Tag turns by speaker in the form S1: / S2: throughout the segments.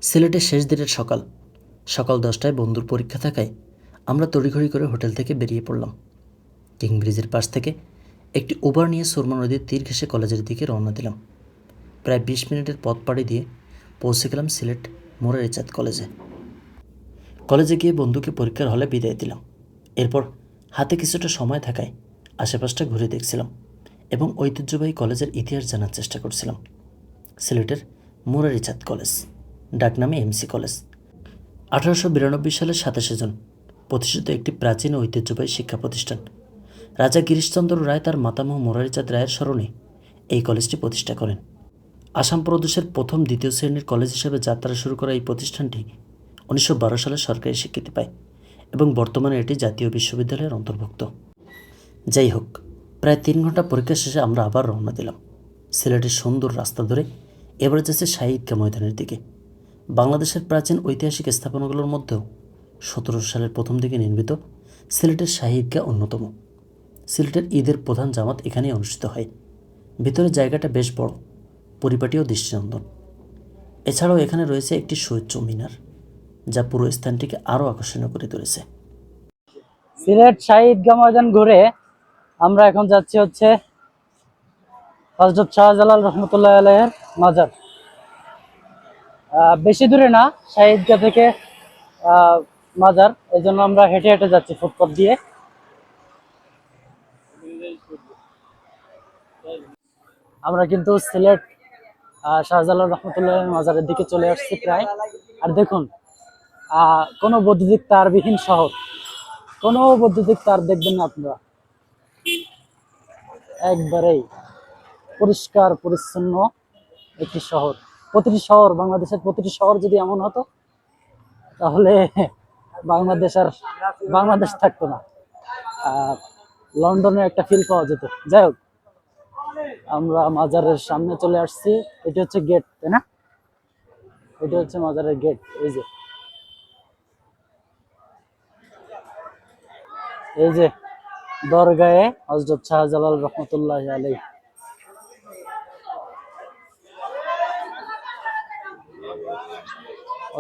S1: সিলেটের শেষ দিনের সকাল 10টায় বন্ধুর পরীক্ষা থাকায় আমরা তড়িঘড়ি করে হোটেল থেকে বেরিয়ে পড়লাম। কিং ব্রিজের পাশ থেকে একটি উবার নিয়ে সুরমা নদীর তীর ঘেঁষে কলেজের দিকে রওনা দিলাম। প্রায় 20 মিনিটের পথ পাড়ি দিয়ে পৌঁছে গেলাম সিলেট মোরার ইচাঁদ কলেজে। কলেজে গিয়ে বন্ধুকে পরীক্ষার হলে বিদায় দিলাম। এরপর হাতে কিছুটা সময় থাকায় আশেপাশটা ঘুরে দেখছিলাম এবং ঐতিহ্যবাহী কলেজের ইতিহাস জানার চেষ্টা করছিলাম। সিলেটের মোরার ইচাঁদ কলেজ, ডাকনামে এমসি কলেজ, 1892 সালের 27 জুন প্রতিষ্ঠিত একটি প্রাচীন ঐতিহ্যবাহী শিক্ষা প্রতিষ্ঠান। রাজা গিরিশচন্দ্র রায় তার মাতামহ মোরারীচাঁদ রায়ের স্মরণে এই কলেজটি প্রতিষ্ঠা করেন। আসাম প্রদেশের প্রথম দ্বিতীয় শ্রেণীর কলেজ হিসেবে যাত্রা শুরু করা এই প্রতিষ্ঠানটি 1912 সালে সরকারি স্বীকৃতি পায় এবং বর্তমানে এটি জাতীয় বিশ্ববিদ্যালয়ের অন্তর্ভুক্ত। যাই হোক, প্রায় 3 ঘন্টা পরীক্ষা শেষে আমরা আবার রওনা দিলাম সিলেটের সুন্দর রাস্তা ধরে। এবারে যাচ্ছে শাহী ঈদগাহ ময়দানের দিকে। বাংলাদেশের প্রাচীন ঐতিহাসিক স্থাপনাগুলোর মধ্যেও 1700 সালের প্রথম দিকে নির্মিত সিলেটের শাহী ঈদগাহ অন্যতম। সিলেটের ঈদের প্রধান জামাত এখানেই অনুষ্ঠিত হয়। ভিতরের জায়গাটা বেশ বড়, পরিপাটি ও দৃষ্টিনন্দন। এছাড়াও এখানে রয়েছে একটি সুউচ্চ মিনার, যা পুরো স্থানটিকে আরও আকর্ষণীয় করে তুলেছে।
S2: সিলেট শাহী ঈদগাহ ময়দান ঘুরে আমরা এখন যাচ্ছি হচ্ছে হযরত শাহজালাল রহমতুল্লাহ আলাইহির মাজার। বেশি দূরে না শাহী ঈদগাহ থেকে মাজার, এই জন্য আমরা হেঁটে হেঁটে যাচ্ছি ফুটপাত দিয়ে। আমরা কিন্তু সিলেট শাহজালাল রহমতুল্লাহ মাজারের দিকে চলে আসছি প্রায়। আর দেখুন, কোনো বৈদ্যুতিক তারবিহীন শহর, কোনো বৈদ্যুতিক তার দেখবেন না আপনারা। একবারেই পরিষ্কার পরিচ্ছন্ন একটি শহর। প্রতিটি শহর, বাংলাদেশের প্রতিটি শহর যদি এমন হতো তাহলে বাংলাদেশ থাকতো না। লন্ডনের একটা ফিল পাওয়া যেত। যাই হোক, আমরা মাজারের সামনে চলে আসছি। এটা হচ্ছে গেট, তাই না? এটা হচ্ছে মাজারের গেট। এই যে দরগায়ে হযরত শাহজালাল রহমতুল্লাহ আলাইহি।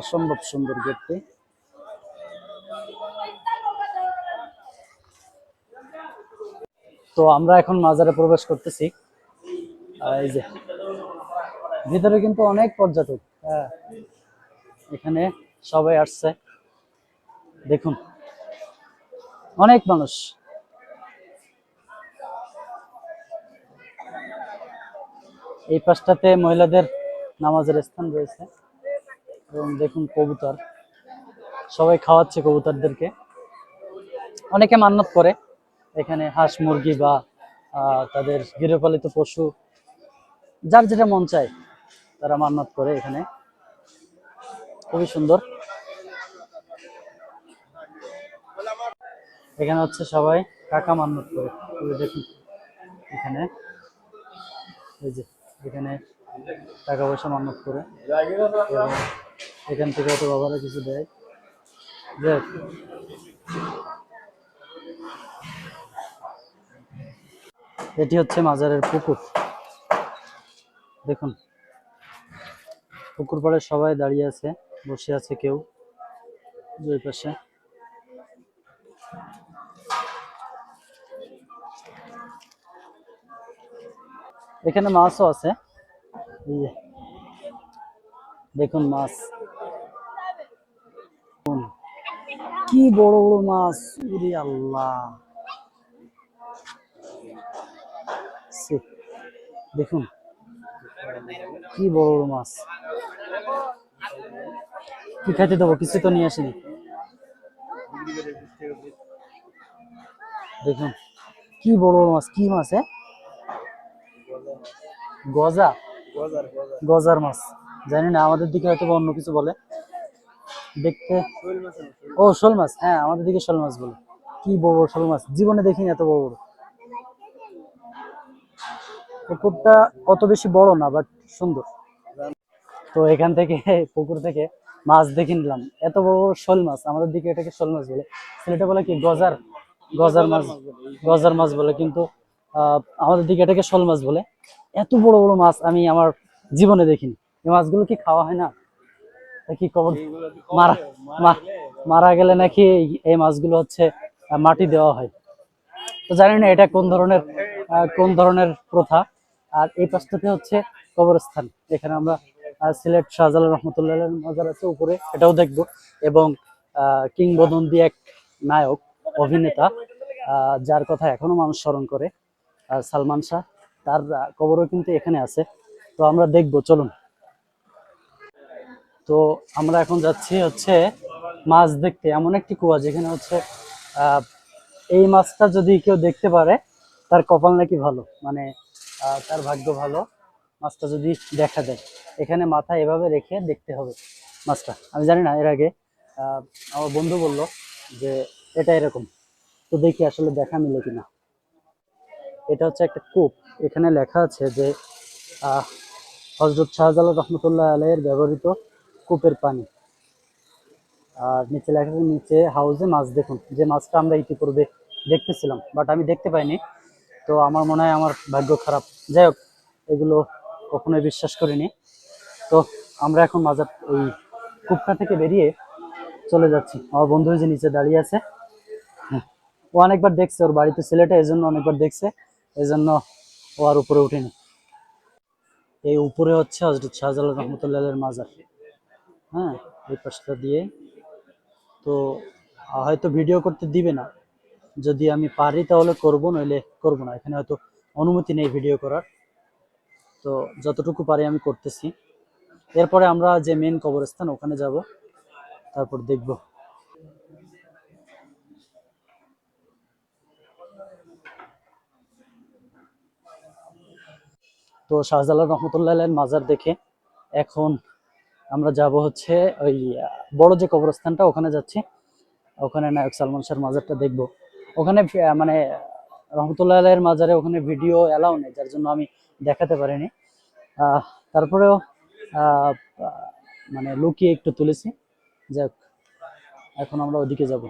S2: অসম্ভব সুন্দর গেটটি। তো আমরা এখন মাজারে প্রবেশ করতেছি। এই যে ভিতরে কিন্তু অনেক পর্যটক, এখানে সবাই আসছে। দেখুন, অনেক মানুষ। এই পাশটাতে মহিলাদের নামাজের স্থান রয়েছে এবং দেখুন কবুতর, সবাই খাওয়াচ্ছে কবুতরদেরকে। অনেকে মান্যত করে এখানে হাঁস মুরগি বা তাদের গৃহপালিত পশু, যার যেটা মন চায় তারা মান্যত করে এখানে। খুবই সুন্দর। এখানে হচ্ছে সবাই টাকা মান্যত করে। দেখুন এখানে, এই যে এখানে টাকা পয়সা মান্যত করে এবং এখান থেকে হয়তো বাবারা কিছু দেয়। এটি হচ্ছে মাজারের পুকুর। দেখুন, পুকুর পাড়ে সবাই দাঁড়িয়ে আছে, বসে আছে কেউ দুই পাশে। এখানে মাছও আছে, দেখুন মাছ, কি বড় বড় মাছ! ওরে আল্লাহ, দেখুন কি বড় বড় মাছ। কি খাইতে দেবো? কিছু তো নিয়ে আসিনি। দেখুন কি বড় বড় মাছ। কি মাছ? গজা, গজার মাছ। জানি না, আমাদের দিকে হয়তো অন্য কিছু বলে দেখতে। ও শোল মাছ, হ্যাঁ আমাদের দিকে শোল মাছ বলে। কি বড় বড় শোল মাছ, জীবনে দেখিনি এত বড় বড়। পুকুরটা অত বেশি বড় না, বাট সুন্দর। তো এখান থেকে, পুকুর থেকে মাছ দেখে নিলাম। এত বড় বড় শোল মাছ, আমাদের দিকে এটাকে শোল মাছ বলে, সিলেটে বলে কি গজার মাছ, গজার মাছ বলে, কিন্তু আমাদের দিকে এটাকে শোল মাছ বলে। এত বড় বড় মাছ আমি আমার জীবনে দেখিনি। এই মাছগুলো কি খাওয়া হয় না? কি কবর মারা মা- মারা গেলে নাকি এই মাছগুলো হচ্ছে মাটি দেওয়া হয়। তো জানি না এটা কোন ধরনের প্রথা। আর এই পাশটাতে হচ্ছে কবরস্থান, এখানে আমরা সিলেট শাহজালাল রহমতুল্লাহ মাজার আছে উপরে, এটাও দেখবো। এবং কিংবদন্তি এক নায়ক, অভিনেতা, যার কথা এখনো মানুষ স্মরণ করে, সালমান শাহ, তার কবরও কিন্তু এখানে আছে। তো আমরা দেখবো, চলুন। তো আমরা এখন যাচ্ছি হচ্ছে মাছ দেখতে, এমন একটি কুয়া যেখানে হচ্ছে আহ এই মাছটা যদি কেউ দেখতে পারে তার কপাল নাকি ভালো, মানে তার ভাগ্য ভালো, মাছটা যদি দেখা যায়। এখানে মাথা এভাবে রেখে দেখতে হবে মাছটা। আমি জানি না, এর আগে আহ, আমার বন্ধু বলল যে এটা এরকম। তো দেখি আসলে দেখা মিলে কিনা। এটা হচ্ছে একটা কূপ। এখানে লেখা আছে যে হজরত শাহজালাল রহমতুল্লাহ আলাইয়ের ব্যবহৃত কূপের পানি। আর নিচে লেখা আছে, নিচে হাউজে মাছ দেখুন। যে মাছটা আমরা ইতিপূর্বে দেখতেছিলাম, বাট আমি দেখতে পাইনি। তো আমার মনে হয় আমার ভাগ্য খারাপ। যাই হোক, এগুলো কখনোই বিশ্বাস করিনি। তো আমরা এখন মাজার ওই কূপটা থেকে বেরিয়ে চলে যাচ্ছি। আমার বন্ধু যে নিচে দাঁড়িয়ে আছে, হ্যাঁ, ও অনেকবার দেখছে, ওর বাড়িতে সিলেটে, এই জন্য অনেকবার দেখছে, এই জন্য ও আর উপরে উঠেনি। এই উপরে হচ্ছে হজরত শাহজালাল রহমতুল্লাহ মাজার। হ্যাঁ, এই পাশটা দিয়ে। তো হয়তো ভিডিও করতে দিবে না, যদি আমি পারি তাহলে করব, নইলে করব না। এখানে হয়তো অনুমতি নেই ভিডিও করার। তো যতটুকু পারি আমি করতেছি। এরপরে আমরা যে মেন কবরস্থান ওখানে যাব, তারপর দেখব। তো শাহজালাল রহমতুল্লাহ মাজার দেখে এখন আমরা যাব হচ্ছে ওই বড় যে কবরস্থানটা, ওখানে যাচ্ছি। ওখানে নায়ক সালমান শাহর মাজারটা দেখব। ওখানে মানে রহমতুল্লাহ আলাইহির মাজারে ওখানে ভিডিও অ্যালাউ নেই, যার জন্য আমি দেখাতে পারিনি। আহ, তারপরেও আহ, আহ, মানে লুকিয়ে একটু তুলেছি। যাক, এখন আমরা ওদিকে যাব।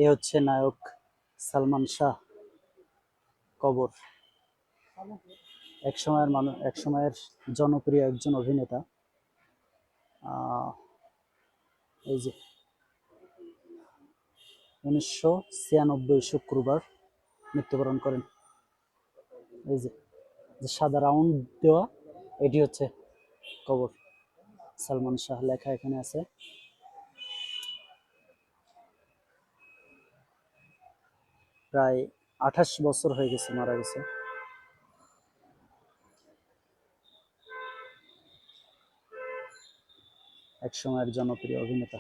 S2: এ হচ্ছে নায়ক সালমান শাহ কবর। এক সময়ের জনপ্রিয় একজন অভিনেতা। আহ, এই যে 1996 শুক্রবার মৃত্যুবরণ করেন। এই যে যে সাদা রাউন্ড দেওয়া, এটি হচ্ছে কবর। সালমান শাহ লেখা এখানে আছে। প্রায় 28 বছর হয়ে গেছে মারা গেছে। এক সময়ের জনপ্রিয় অভিনেতা।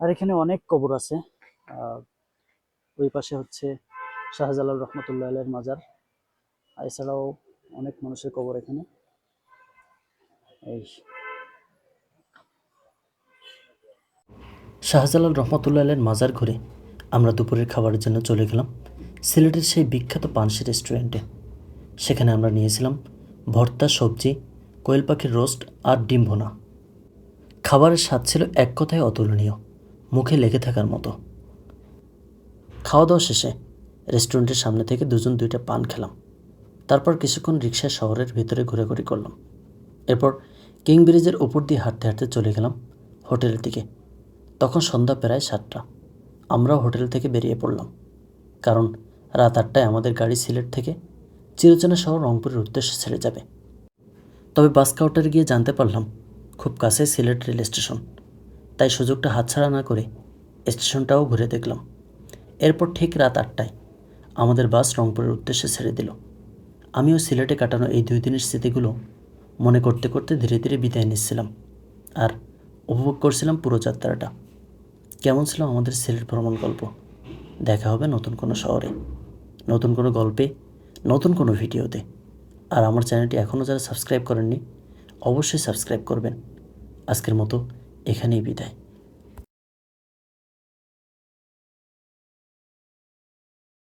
S2: আর এখানে অনেক কবর আছে। আহ, ওই পাশে হচ্ছে শাহজালাল রহমতুল্লাহ আলাইহির মাজার। এছাড়াও অনেক মানুষের কবর এখানে। এই
S1: শাহজালাল রহমতুল্লাহ আলাইহির মাজার ঘুরে আমরা দুপুরের খাবারের জন্য চলে গেলাম সিলেটের সেই বিখ্যাত পানসি রেস্টুরেন্টে। সেখানে আমরা নিয়েছিলাম ভর্তা, সবজি, কোয়েল পাখির রোস্ট আর ডিম ভুনা। খাবারের স্বাদ ছিল এক কথায় অতুলনীয়, মুখে লেগে থাকার মতো। খাওয়া দাওয়া শেষে রেস্টুরেন্টের সামনে থেকে দুজন দুইটা পান খেলাম। তারপর কিছুক্ষণ রিকশায় শহরের ভিতরে ঘোরাঘুরি করলাম। এরপর কিং ব্রিজের উপর দিয়ে হাঁটতে হাঁটতে চলে গেলাম হোটেলের দিকে। তখন সন্ধ্যা প্রায় 7টা। আমরাও হোটেল থেকে বেরিয়ে পড়লাম, কারণ রাত 8টায় আমাদের গাড়ি সিলেট থেকে চিরচেনা শহর রংপুরের উদ্দেশ্যে ছেড়ে যাবে। তবে বাস কাউন্টারে গিয়ে জানতে পারলাম খুব কাছে সিলেট রেল স্টেশন। তাই সুযোগটা হাতছাড়া না করে স্টেশনটাও ঘুরে দেখলাম। এরপর ঠিক রাত 8টায় আমাদের বাস রংপুরের উদ্দেশ্যে ছেড়ে দিল। আমিও সিলেটে কাটানো এই 2 দিনের স্মৃতিগুলো মনে করতে করতে ধীরে ধীরে বিদায় নিচ্ছিলাম আর উপভোগ করছিলাম পুরো যাত্রাটা। কেমন ছিল আমাদের সিলেট ভ্রমণ গল্প? দেখা হবে নতুন কোনো শহরে, নতুন কোনো গল্পে, নতুন কোনো ভিডিওতে। আর আমার চ্যানেলটি এখনও যারা সাবস্ক্রাইব করেননি, অবশ্যই সাবস্ক্রাইব করবেন। আজকের মতো এখানেই বিদায়।